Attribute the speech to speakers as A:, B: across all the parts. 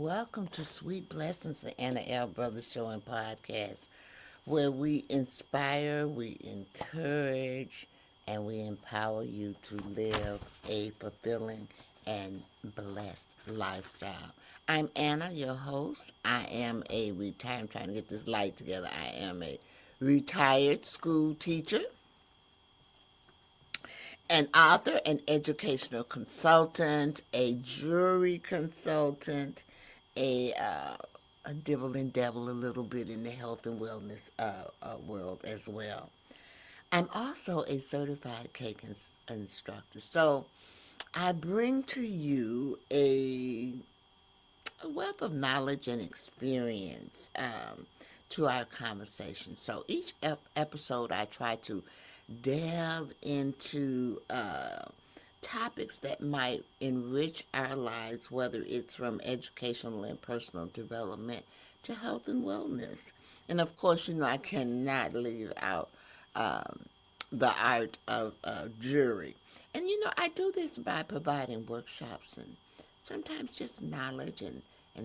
A: welcome to Sweet Blessings, the Anna L. Brothers Show and Podcast, where we inspire, we encourage, and we empower you to live a fulfilling and blessed lifestyle. I'm Anna, your host. I'm trying to get this light together. I am a retired school teacher, an author, an educational consultant, a jury consultant, a dibble and dabble a little bit in the health and wellness world as well. I'm also a certified cake instructor. So I bring to you a wealth of knowledge and experience to our conversation. So each episode, I try to delve into topics that might enrich our lives, whether it's from educational and personal development to health and wellness. And of course, I cannot leave out the art of jury. And I do this by providing workshops and sometimes just knowledge and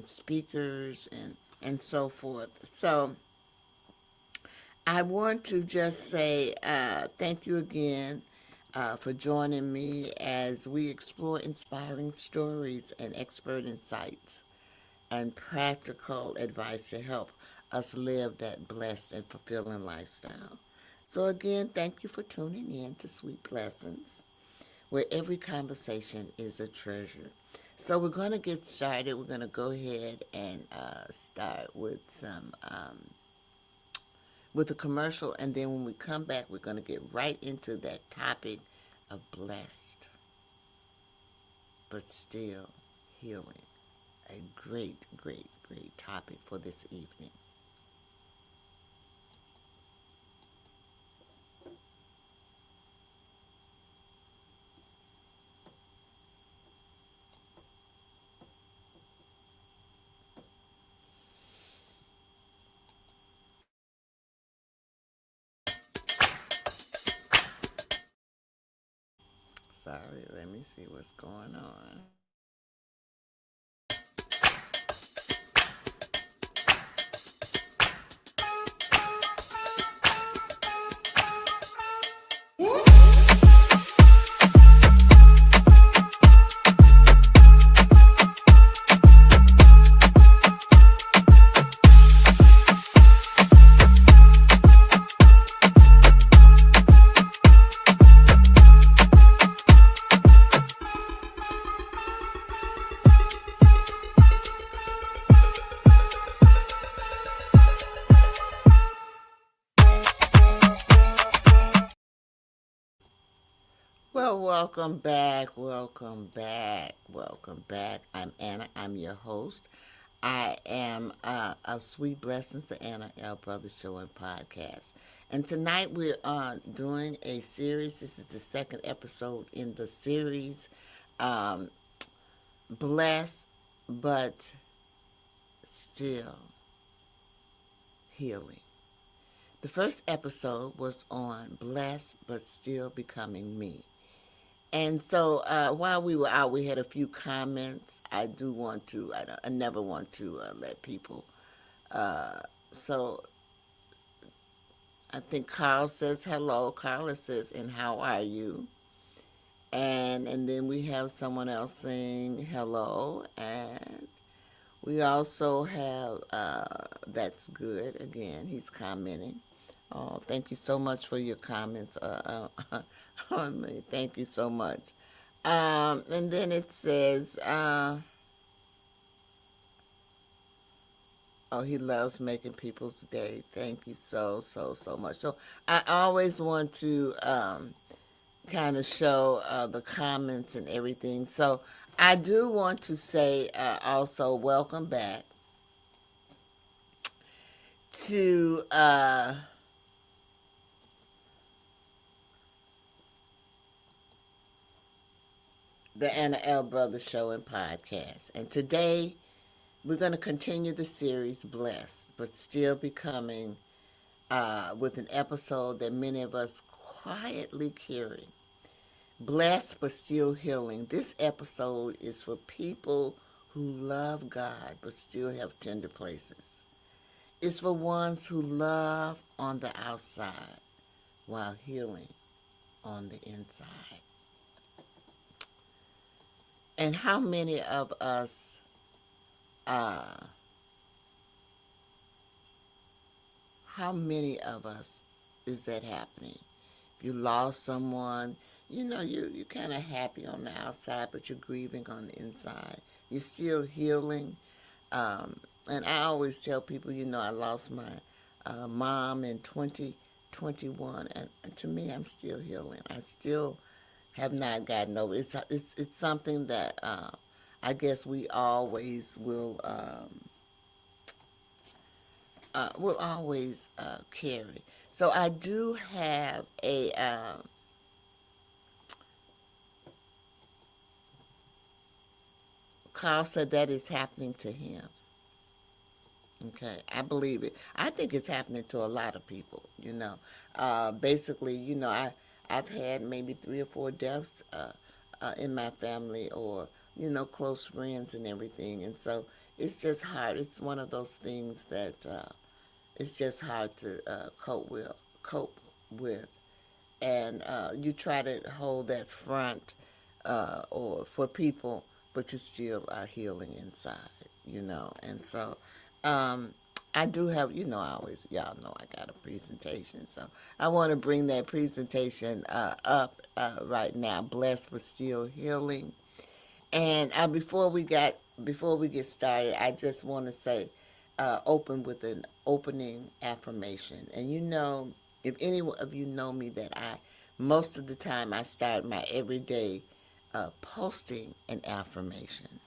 A: speakers and so forth. So I want to just say thank you again for joining me as we explore inspiring stories and expert insights and practical advice to help us live that blessed and fulfilling lifestyle. So again, thank you for tuning in to Sweet Blessings, where every conversation is a treasure. So we're going to get started. We're going to go ahead and start with a commercial, and then when we come back, we're going to get right into that topic of blessed, but still healing. A great, great, great topic for this evening. Sorry, let me see what's going on. Well, welcome back, welcome back, welcome back. I'm Anna, I'm your host. I am of Sweet Blessings, the Anna L. Brothers Show and Podcast. And tonight we're doing a series. This is the second episode in the series, um, Blessed, but Still Healing. The first episode was on Blessed, but Still Becoming Me. And so while we were out, we had a few comments. I do want to, I never want to let people. So I think Carl says hello. Carla says, and how are you? And then we have someone else saying hello. And we also have, that's good. Again, he's commenting. Oh, thank you so much for your comments on me. Thank you so much. And then it says, oh, he loves making people's day. Thank you so, so, so much. So I always want to kind of show the comments and everything. So I do want to say also welcome back to the Anna L. Brothers Show and Podcast. And today we're going to continue the series Blessed, but Still Becoming with an episode that many of us quietly carry. Blessed, but Still Healing. This episode is for people who love God but still have tender places. It's for ones who love on the outside while healing on the inside. And how many of us, is that happening? If you lost someone, you're kind of happy on the outside, but you're grieving on the inside. You're still healing. And I always tell people, I lost my mom in 2021, and to me, I'm still healing. I still have not gotten over it. It's something that I guess we always will always carry. So I do have a Carl said that is happening to him. Okay, I believe it. I think it's happening to a lot of people. Basically, I've had maybe 3 or 4 deaths in my family, or close friends and everything, and so it's just hard. It's one of those things that it's just hard to cope with, and you try to hold that front or for people, but you still are healing inside, and so I do have, I always, y'all know I got a presentation, so I want to bring that presentation up right now. Blessed but still healing. And before we get started, I just want to say, open with an opening affirmation. And if any of you know me, that most of the time I start my everyday posting an affirmation.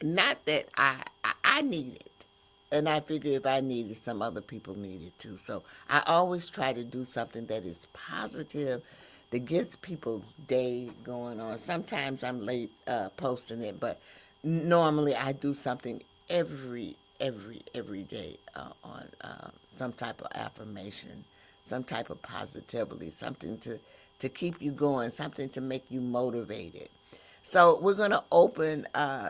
A: Not that I need it, and I figure if I need it, some other people need it too. So I always try to do something that is positive, that gets people's day going on. Sometimes I'm late posting it, but normally I do something every day on some type of affirmation, some type of positivity, something to keep you going, something to make you motivated. So we're going to open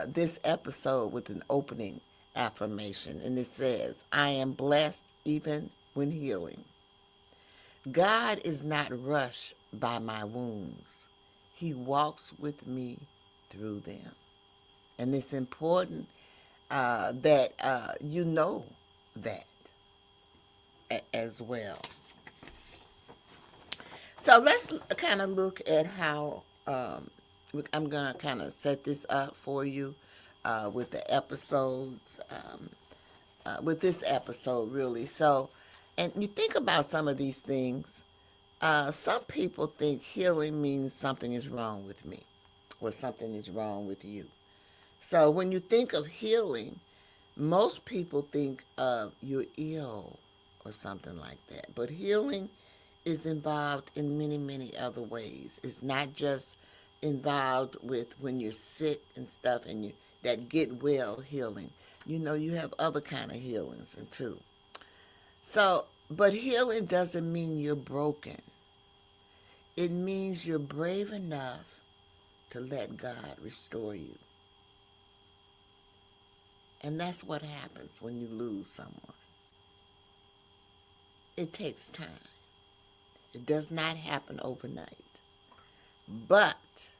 A: this episode with an opening affirmation, and it says, I am blessed even when healing. God is not rushed by my wounds. He walks with me through them. And it's important that you know that as well. So let's kind of look at how I'm going to kind of set this up for you with the episodes, with this episode, really. So, and you think about some of these things. Some people think healing means something is wrong with me or something is wrong with you. So when you think of healing, most people think of you're ill or something like that. But healing is involved in many, many other ways. It's not just involved with when you're sick and stuff and you that get well healing. You have other kind of healings and too. So, but healing doesn't mean you're broken. It means you're brave enough to let God restore you. And that's what happens when you lose someone. It takes time. It does not happen overnight. But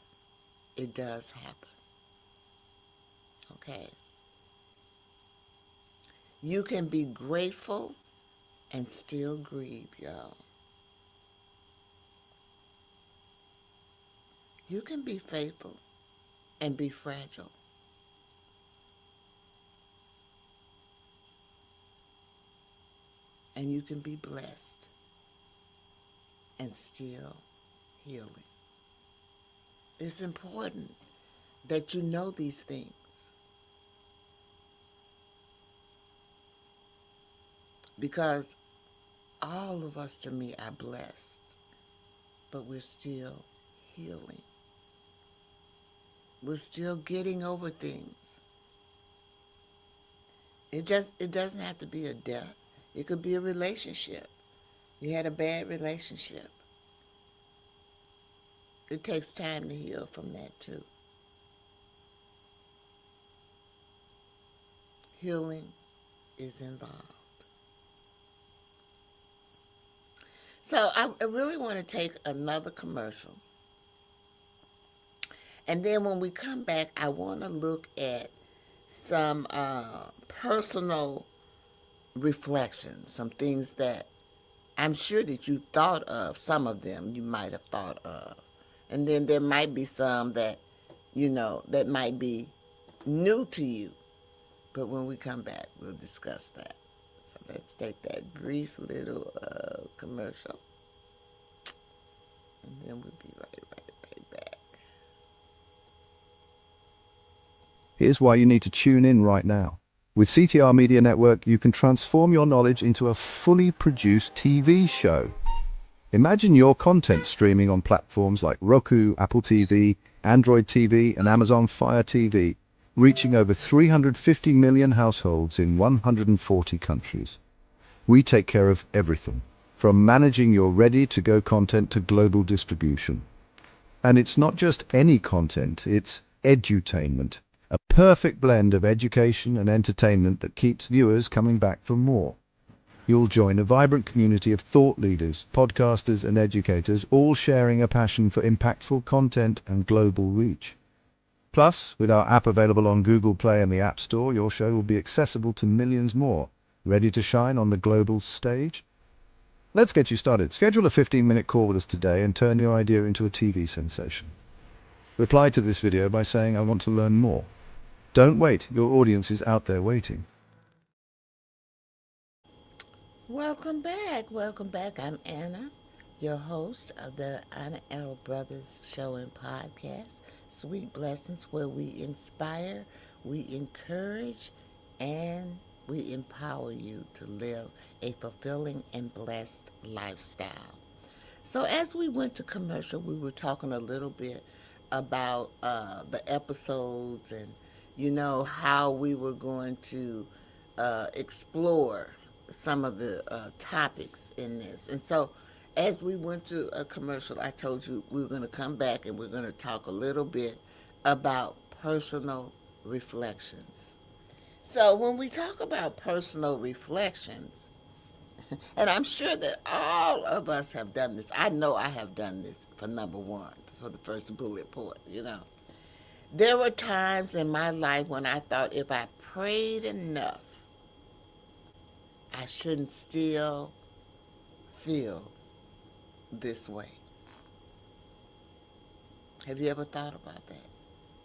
A: it does happen. Okay? You can be grateful and still grieve, y'all. You can be faithful and be fragile. And you can be blessed and still healing. It's important that you know these things. Because all of us, to me, are blessed, but we're still healing. We're still getting over things. It doesn't have to be a death. It could be a relationship. You had a bad relationship. It takes time to heal from that too. healing is involved. So I really want to take another commercial. And then when we come back, I want to look at some personal reflections, some things that I'm sure that you thought of. Some of them you might have thought of. And then there might be some that, that might be new to you. But when we come back, we'll discuss that. So let's take that brief little commercial. And then we'll be right back.
B: Here's why you need to tune in right now. With CTR Media Network, you can transform your knowledge into a fully produced TV show. Imagine your content streaming on platforms like Roku, Apple TV, Android TV, and Amazon Fire TV, reaching over 350 million households in 140 countries. We take care of everything, from managing your ready-to-go content to global distribution. And it's not just any content, it's edutainment. A perfect blend of education and entertainment that keeps viewers coming back for more. You'll join a vibrant community of thought leaders, podcasters and educators, all sharing a passion for impactful content and global reach. Plus, with our app available on Google Play and the App Store, your show will be accessible to millions more, ready to shine on the global stage. Let's get you started. Schedule a 15-minute call with us today and turn your idea into a TV sensation. Reply to this video by saying, "I want to learn more." Don't wait, your audience is out there waiting.
A: Welcome back. I'm Anna, your host of the Anna L. Brothers Show and Podcast, Sweet Blessings, where we inspire, we encourage, and we empower you to live a fulfilling and blessed lifestyle. So as we went to commercial, we were talking a little bit about the episodes and, how we were going to explore some of the topics in this. And so as we went to a commercial, I told you we were going to come back and we're going to talk a little bit about personal reflections. So when we talk about personal reflections, and I'm sure that all of us have done this. I know I have done this for number one, for the first bullet point. There were times in my life when I thought if I prayed enough, I shouldn't still feel this way. Have you ever thought about that?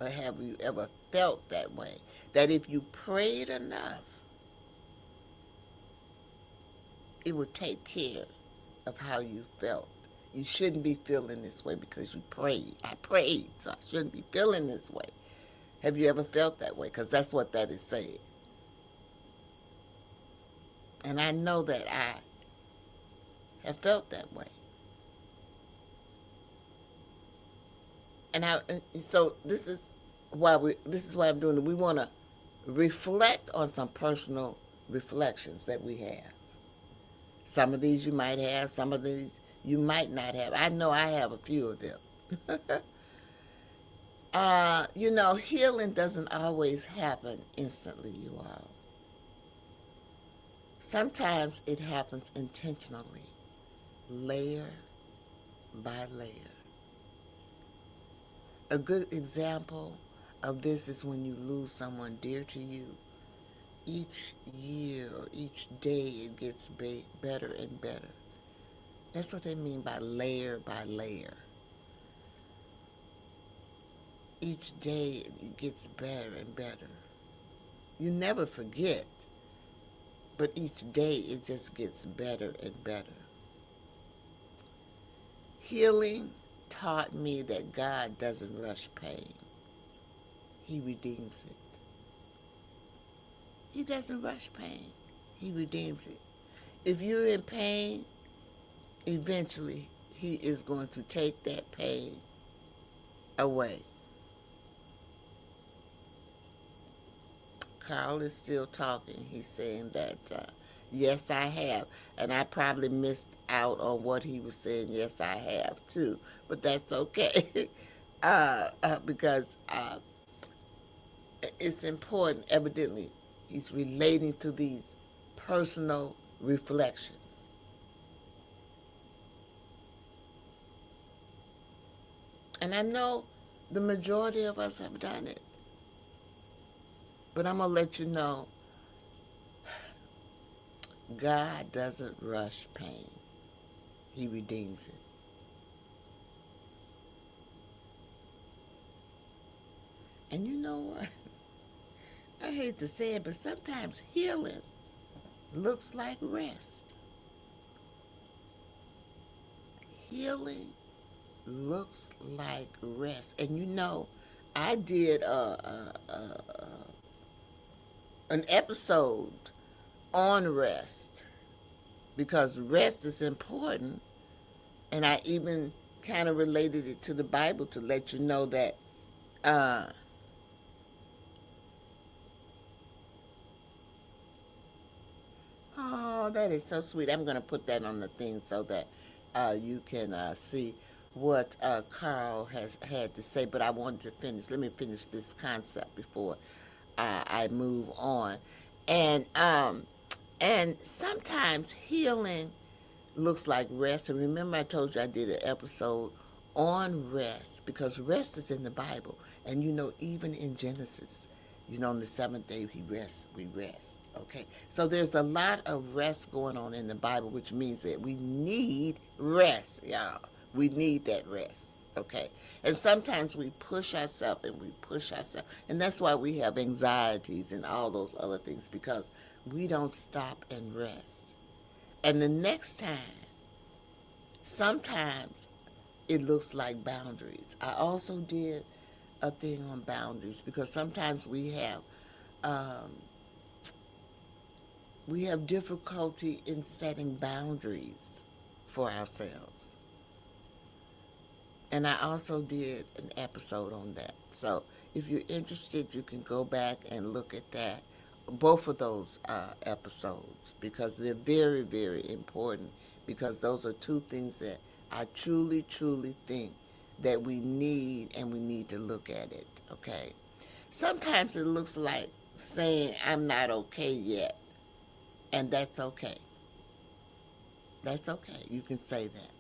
A: Or have you ever felt that way? That if you prayed enough, it would take care of how you felt. You shouldn't be feeling this way because you prayed. I prayed, so I shouldn't be feeling this way. Have you ever felt that way? Because that's what that is saying. And I know that I have felt that way. And so this is why I'm doing it. We want to reflect on some personal reflections that we have. Some of these you might have, some of these you might not have. I know I have a few of them. Healing doesn't always happen instantly, you all. Sometimes it happens intentionally, layer by layer. A good example of this is when you lose someone dear to you. Each year or each day it gets better and better. That's what they mean by layer by layer. Each day it gets better and better. You never forget, but each day it just gets better and better. Healing taught me that God doesn't rush pain. He redeems it. He doesn't rush pain. He redeems it. If you're in pain, eventually he is going to take that pain away. Carl is still talking. He's saying that, yes, I have. And I probably missed out on what he was saying. Yes, I have too. But that's okay. Because it's important, evidently. He's relating to these personal reflections. And I know the majority of us have done it. But I'm going to let you know, God doesn't rush pain. He redeems it. And you know what? I hate to say it, but sometimes healing looks like rest. Healing looks like rest. And you know, I did an episode on rest because rest is important. And I even kind of related it to the Bible to let you know that oh, that is so sweet. I'm going to put that on the thing so that you can see what Carl has had to say. But I wanted to finish. Let me finish this concept before I move on. And sometimes healing looks like rest. And remember, I told you I did an episode on rest because rest is in the Bible. And you know, even in Genesis, you know, on the seventh day we rest. Okay? So there's a lot of rest going on in the Bible, which means that we need rest, y'all. We need that rest. Okay? And sometimes we push ourselves and we push ourselves. And that's why we have anxieties and all those other things because we don't stop and rest. And the next time, sometimes it looks like boundaries. I also did a thing on boundaries because sometimes we have difficulty in setting boundaries for ourselves. And I also did an episode on that. So if you're interested, you can go back and look at that, both of those episodes, because they're very, very important, because those are two things that I truly, truly think that we need, and we need to look at it, okay? Sometimes it looks like saying, I'm not okay yet, and that's okay. That's okay. You can say that.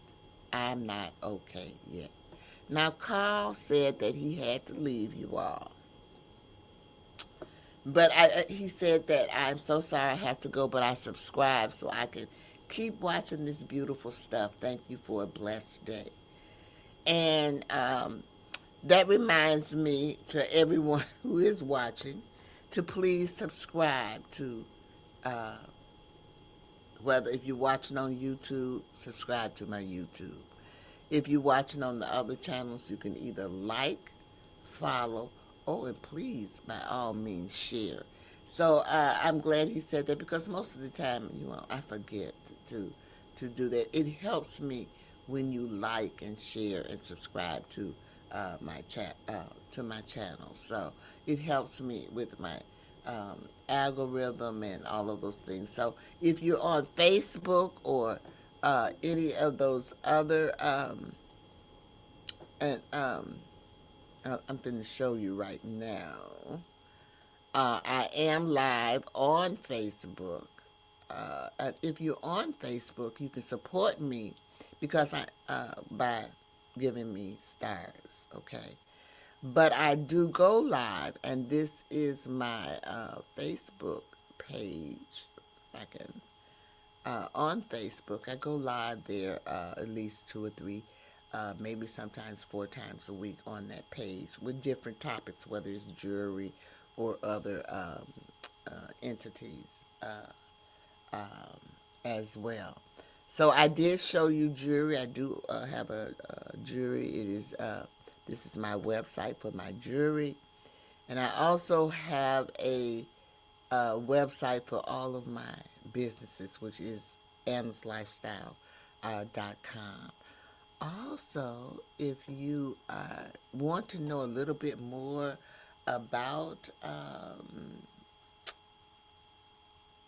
A: I'm not okay yet. Now, Carl said that he had to leave you all. But he said that I'm so sorry I have to go, but I subscribe so I can keep watching this beautiful stuff. Thank you for a blessed day. And that reminds me to everyone who is watching to please subscribe to, whether if you're watching on YouTube, subscribe to my YouTube. If you're watching on the other channels, you can either like, follow, and please, by all means, share. So I'm glad he said that because most of the time, I forget to do that. It helps me when you like and share and subscribe to my channel. So it helps me with my algorithm and all of those things. So if you're on Facebook or any of those other I'm going to show you right now. I am live on Facebook. If you're on Facebook, you can support me because by giving me stars, okay? But I do go live, and this is my Facebook page. If I can, on Facebook, I go live there at least 2 or 3, maybe sometimes 4 times a week on that page with different topics, whether it's jewelry or other entities as well. So I did show you jewelry. I do have a jewelry. This is my website for my jewelry. And I also have a website for all of my businesses, which is AnnasLifestyle.com. Also, if you want to know a little bit more about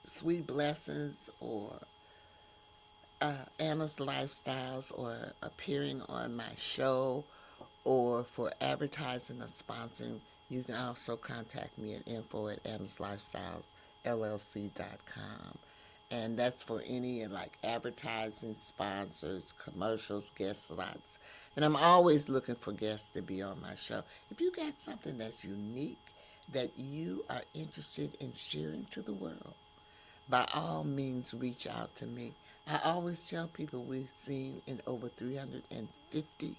A: Sweet Blessings or Anna's Lifestyles, or appearing on my show, or for advertising or sponsoring, you can also contact me at info@annaslifestyles llc.com. And that's for any like advertising, sponsors, commercials, guest slots. And I'm always looking for guests to be on my show. If you got something that's unique that you are interested in sharing to the world, by all means reach out to me. I always tell people we've seen in over 350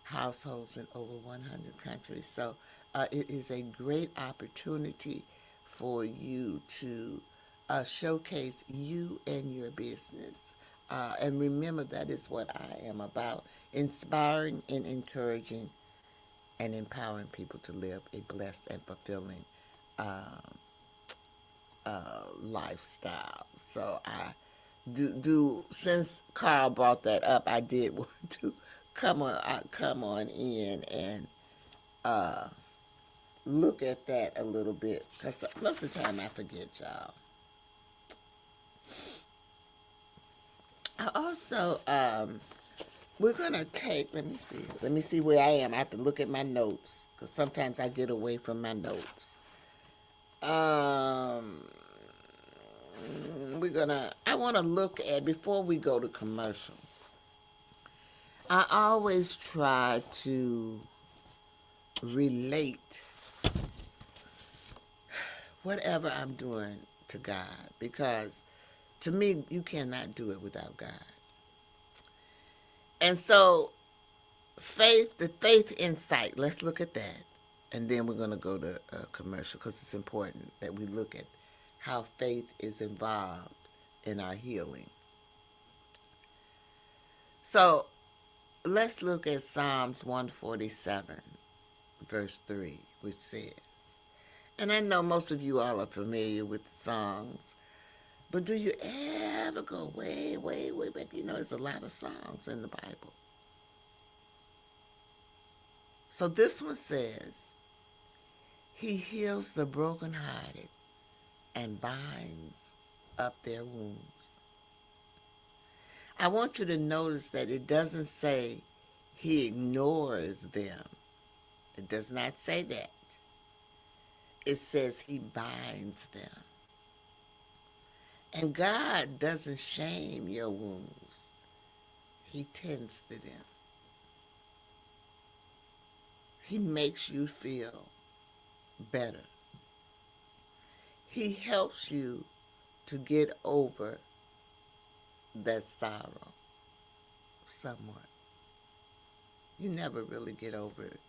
A: households in over 100 countries. So it is a great opportunity for you to showcase you and your business. And remember, that is what I am about, inspiring and encouraging and empowering people to live a blessed and fulfilling lifestyle. So I do since Carl brought that up, I did want to come on in and look at that a little bit, because most of the time I forget, y'all. I also we're gonna take, let me see where I am. I have to look at my notes because sometimes I get away from my notes. I want to look at, before we go to commercial, I always try to relate whatever I'm doing to God, because to me, you cannot do it without God. And so, the faith insight, let's look at that. And then we're going to go to commercial, because it's important that we look at how faith is involved in our healing. So, let's look at Psalms 147, verse 3, which says, and I know most of you all are familiar with the songs, but do you ever go way, way, way back? You know, there's a lot of songs in the Bible. So this one says, He heals the brokenhearted and binds up their wounds. I want you to notice that it doesn't say He ignores them. It does not say that. It says He binds them. And God doesn't shame your wounds. He tends to them. He makes you feel better. He helps you to get over that sorrow somewhat. You never really get over it,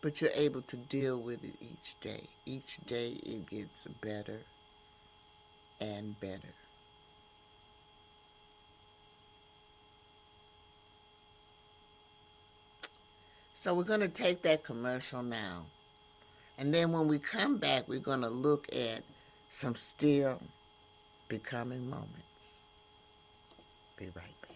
A: but you're able to deal with it each day. Each day it gets better and better. So we're going to take that commercial now. And then when we come back, we're going to look at some still becoming moments. Be right back.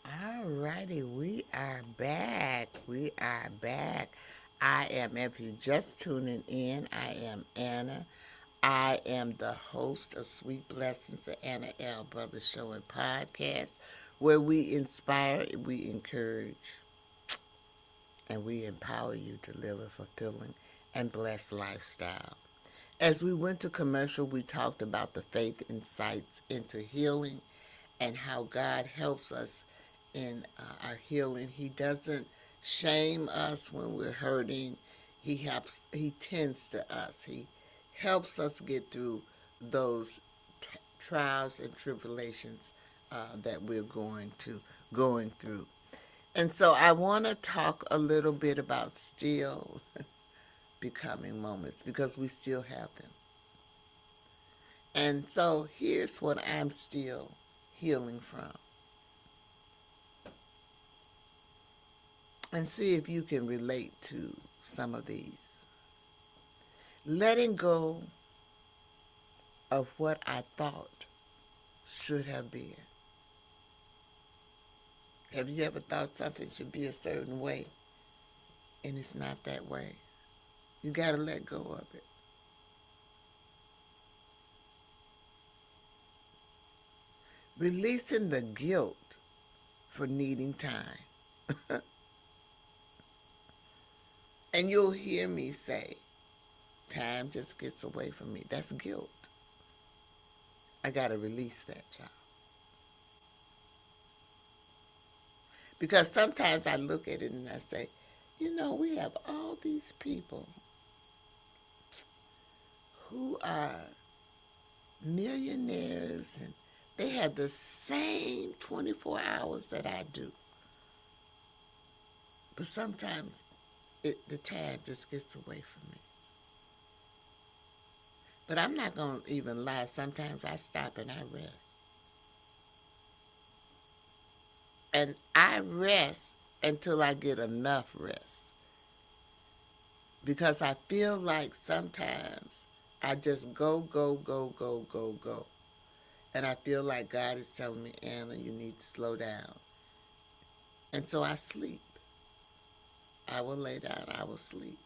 A: Alrighty, we are back. We are back. I am, if you're just tuning in, I am Anna. I am the host of Sweet Blessings, the Anna L. Brothers Show and Podcast, where we inspire, we encourage, and we empower you to live a fulfilling and blessed lifestyle. As we went to commercial, we talked about the faith insights into healing and how God helps us in our healing. He doesn't shame us when we're hurting. He tends to us. He helps us get through those trials and tribulations that we're going through. And so I want to talk a little bit about still becoming moments, because we still have them. And so here's what I'm still healing from. and see if you can relate to some of these. Letting go of what I thought should have been. Have you ever thought something should be a certain way and it's not that way? You got to let go of it. Releasing the guilt for needing time. And you'll hear me say, time just gets away from me. That's guilt. I got to release that, y'all. Because sometimes I look at it and I say, we have all these people who are millionaires and they have the same 24 hours that I do. But sometimes the time just gets away from me. But I'm not going to even lie. Sometimes I stop and I rest. And I rest until I get enough rest. Because I feel like sometimes I just go. And I feel like God is telling me, Anna, you need to slow down. And so I sleep. I will lay down. I will sleep.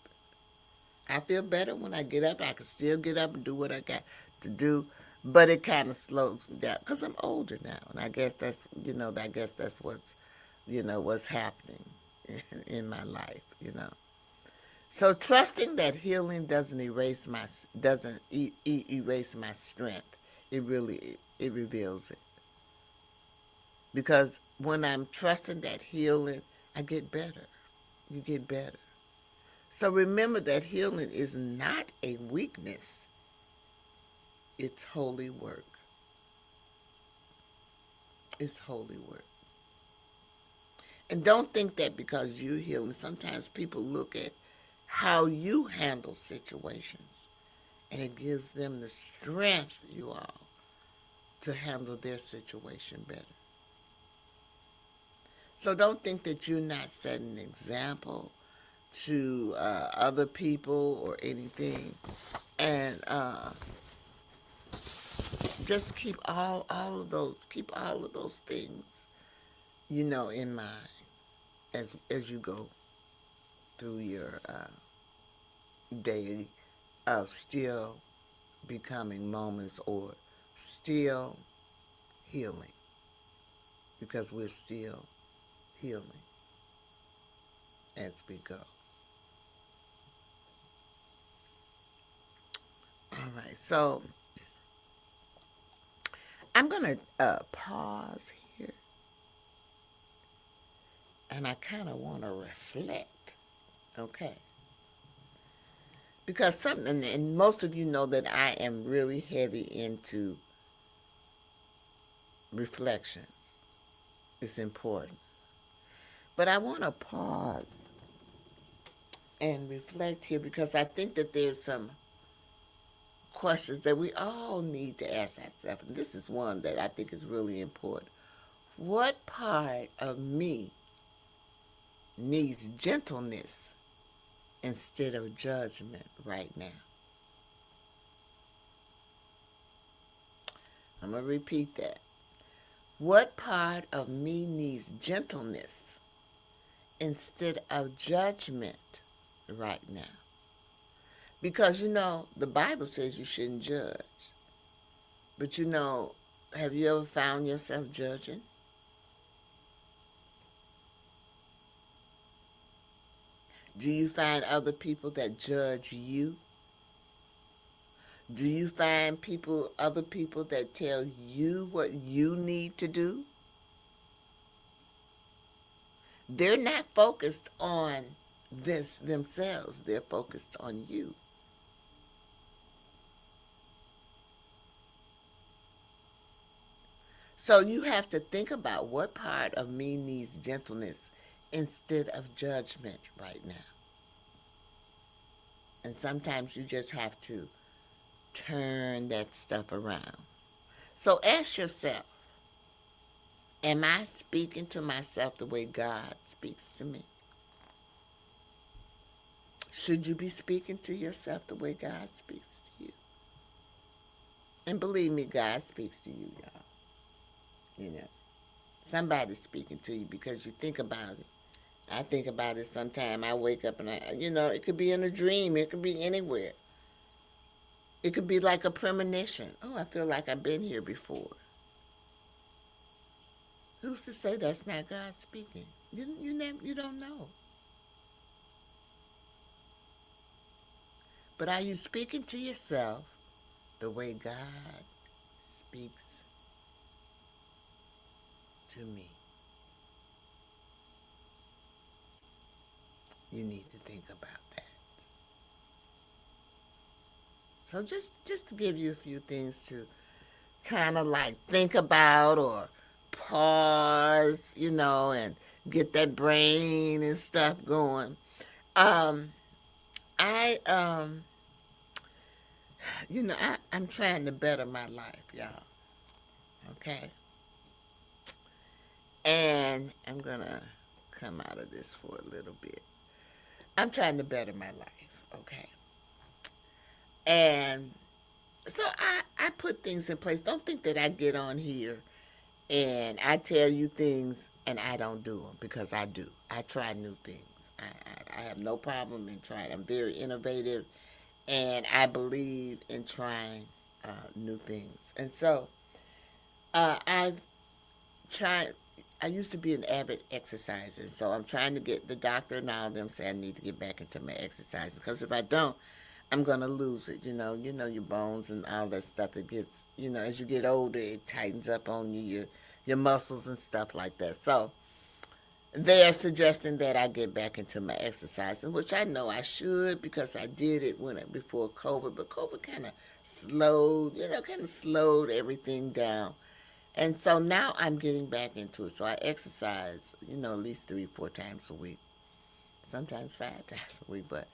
A: I feel better when I get up. I can still get up and do what I got to do. But it kind of slows me down because I'm older now. And I guess that's, what's happening in my life, So trusting that healing doesn't erase my strength. It reveals it. Because when I'm trusting that healing, I get better. You get better. So remember that healing is not a weakness. It's holy work. It's holy work. And don't think that because you're healing, sometimes people look at how you handle situations and it gives them the strength, you all, to handle their situation better. So don't think that you're not setting an example to other people or anything. And just keep all of those things, in mind as you go through your day of still becoming moments or still healing, because we're still healing as we go. All right, so I'm going to pause here, and I kind of want to reflect, okay? Because something, and most of you know that I am really heavy into reflections. It's important. But I want to pause and reflect here because I think that there's some questions that we all need to ask ourselves. And this is one that I think is really important. What part of me needs gentleness instead of judgment right now? I'm going to repeat that. What part of me needs gentleness instead of judgment right now? Because, the Bible says you shouldn't judge. But, have you ever found yourself judging? Do you find other people that judge you? Do you find other people that tell you what you need to do? They're not focused on this themselves. They're focused on you. So you have to think about what part of me needs gentleness instead of judgment right now. And sometimes you just have to turn that stuff around. So ask yourself, am I speaking to myself the way God speaks to me? Should you be speaking to yourself the way God speaks to you? And believe me, God speaks to you, y'all. You know, somebody's speaking to you because you think about it. I think about it sometime. I wake up and it could be in a dream. It could be anywhere. It could be like a premonition. Oh, I feel like I've been here before. Who's to say that's not God speaking? You don't know. But are you speaking to yourself the way God speaks to me? You need to think about that. So just to give you a few things to kind of like think about or pause, and get that brain and stuff going. Um, I I'm trying to better my life, y'all. Okay, and I'm gonna come out of this for a little bit. I'm trying to better my life, okay, and so I put things in place. Don't think that I get on here and I tell you things and I don't do them, because I do. I try new things. I have no problem in trying. I'm very innovative, and I believe in trying new things. And so I've tried. I used to be an avid exerciser, so I'm trying to get the doctor and all of them say I need to get back into my exercise, because if I don't, I'm gonna lose it. Your bones and all that stuff. That gets, as you get older, it tightens up on you, your muscles and stuff like that. So they are suggesting that I get back into my exercising, which I know I should, because I did it before COVID, but COVID kind of slowed everything down. And so now I'm getting back into it. So I exercise, at least 3-4 times a week, sometimes 5 times a week. But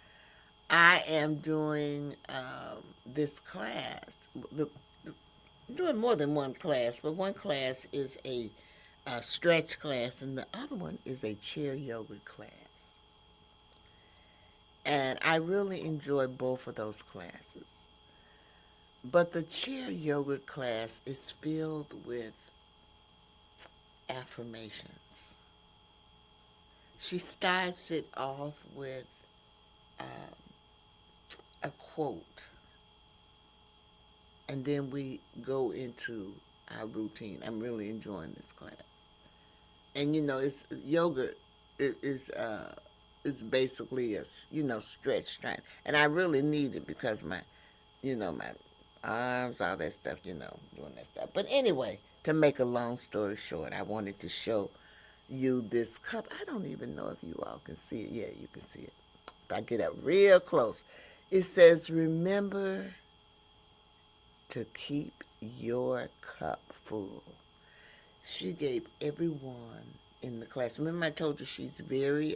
A: I am doing this class, doing more than one class, but one class is a stretch class, and the other one is a chair yoga class. And I really enjoy both of those classes. But the chair yoga class is filled with affirmations. She starts it off with a quote, and then we go into our routine. I'm really enjoying this class. And it's yoga is basically a stretch time, and I really need it because my arms, all that stuff, doing that stuff. But anyway, to make a long story short, I wanted to show you this cup. I don't even know if you all can see it. Yeah, you can see it. If I get up real close, it says, "Remember to keep your cup full." She gave everyone in the class. Remember, I told you she's very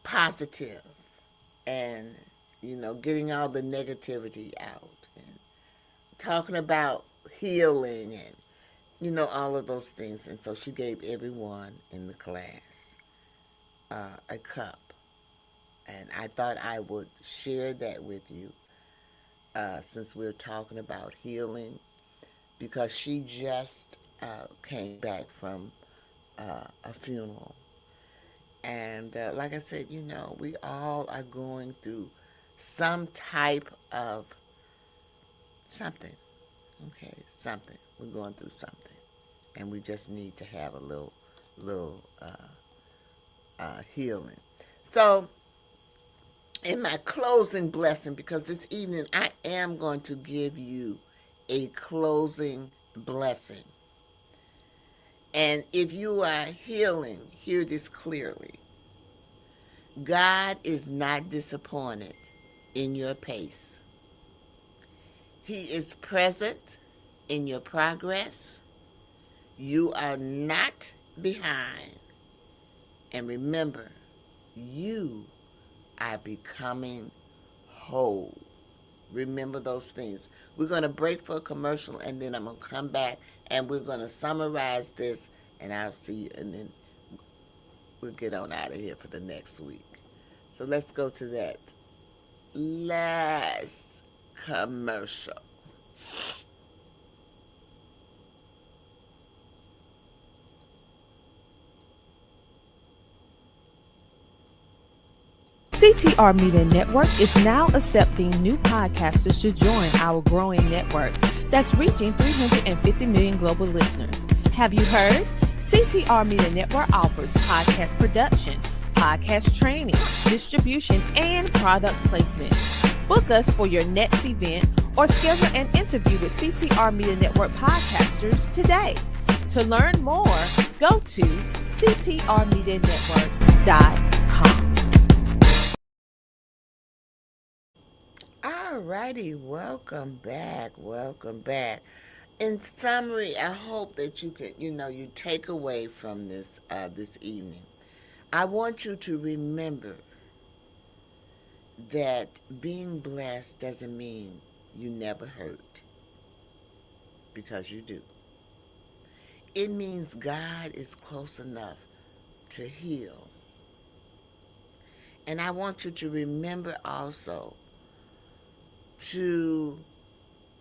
A: positive, and getting all the negativity out, and talking about healing, and all of those things. And so she gave everyone in the class a cup, and I thought I would share that with you since we're talking about healing, because she just came back from a funeral. And like I said, we all are going through some type of something. Okay, something. We're going through something. And we just need to have a little healing. So, in my closing blessing, because this evening I am going to give you a closing blessing. And if you are healing, hear this clearly. God is not disappointed in your pace. He is present in your progress. You are not behind. And remember, you are becoming whole. Remember those things. We're going to break for a commercial, and then I'm going to come back, and we're going to summarize this, and I'll see you, and then we'll get on out of here for the next week. So let's go to that last commercial.
C: CTR Media Network is now accepting new podcasters to join our growing network that's reaching 350 million global listeners. Have you heard? CTR Media Network offers podcast production, podcast training, distribution, and product placement. Book us for your next event or schedule an interview with CTR Media Network podcasters today. To learn more, go to ctrmedianetwork.com.
A: Alrighty, welcome back. In summary, I hope that you can, you take away from this this evening. I want you to remember that being blessed doesn't mean you never hurt, because you do. It means God is close enough to heal. And I want you to remember also to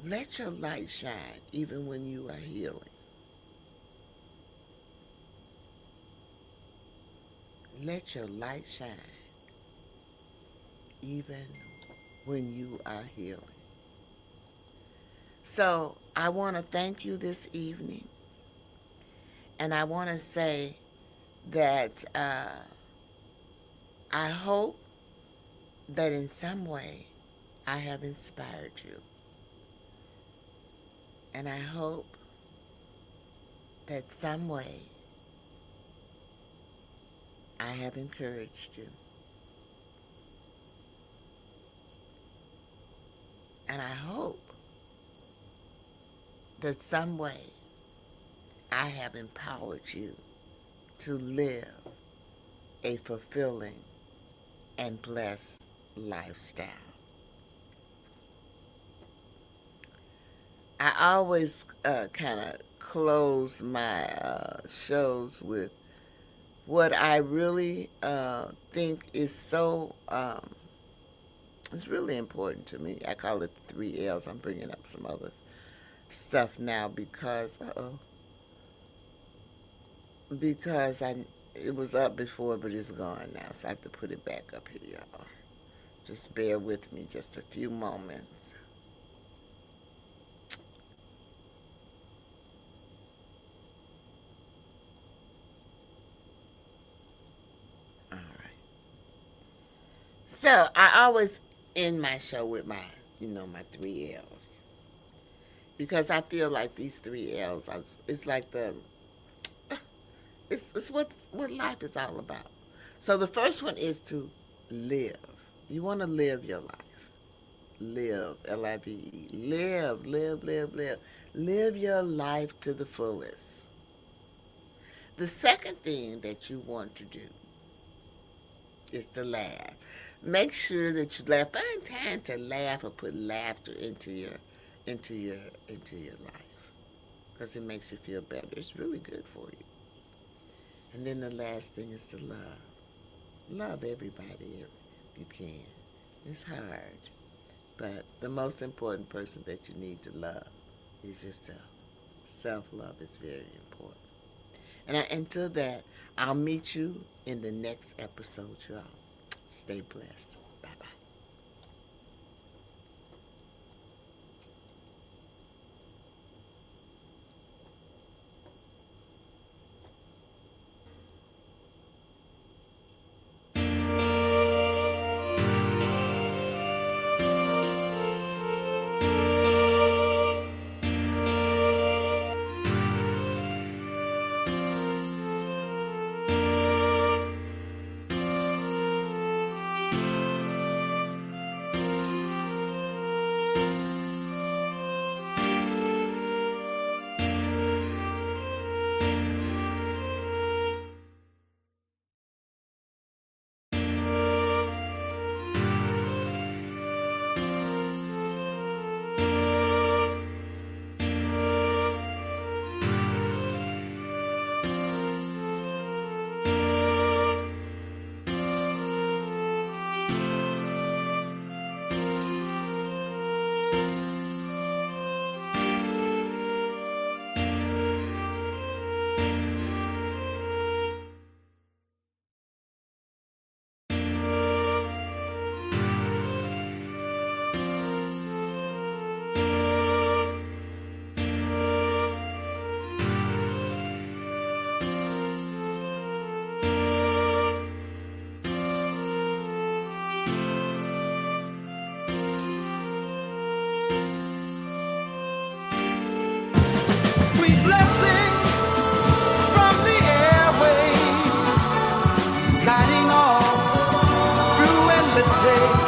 A: let your light shine even when you are healing. Let your light shine even when you are healing. So I want to thank you this evening. And I want to say that I hope that in some way I have inspired you. And I hope that some way I have encouraged you. And I hope that some way I have empowered you to live a fulfilling and blessed lifestyle. I always kind of close my shows with what I really think is so, it's really important to me. I call it 3 L's. I'm bringing up some other stuff now because, it was up before, but it's gone now, so I have to put it back up here, y'all. Just bear with me just a few moments. All right. So I always end my show with my 3 L's. Because I feel like these 3 L's, it's like it's what life is all about. So the first one is to live. You want to live your life. Live, L-I-V-E. Live. Live your life to the fullest. The second thing that you want to do is to laugh. Make sure that you laugh. Find time to laugh or put laughter into your life, because it makes you feel better. It's really good for you. And then the last thing is to love. Love everybody if you can. It's hard, but the most important person that you need to love is yourself. Self-love is very important. And until that, I'll meet you in the next episode, y'all. Stay blessed. Bye-bye.
D: guiding all through endless days.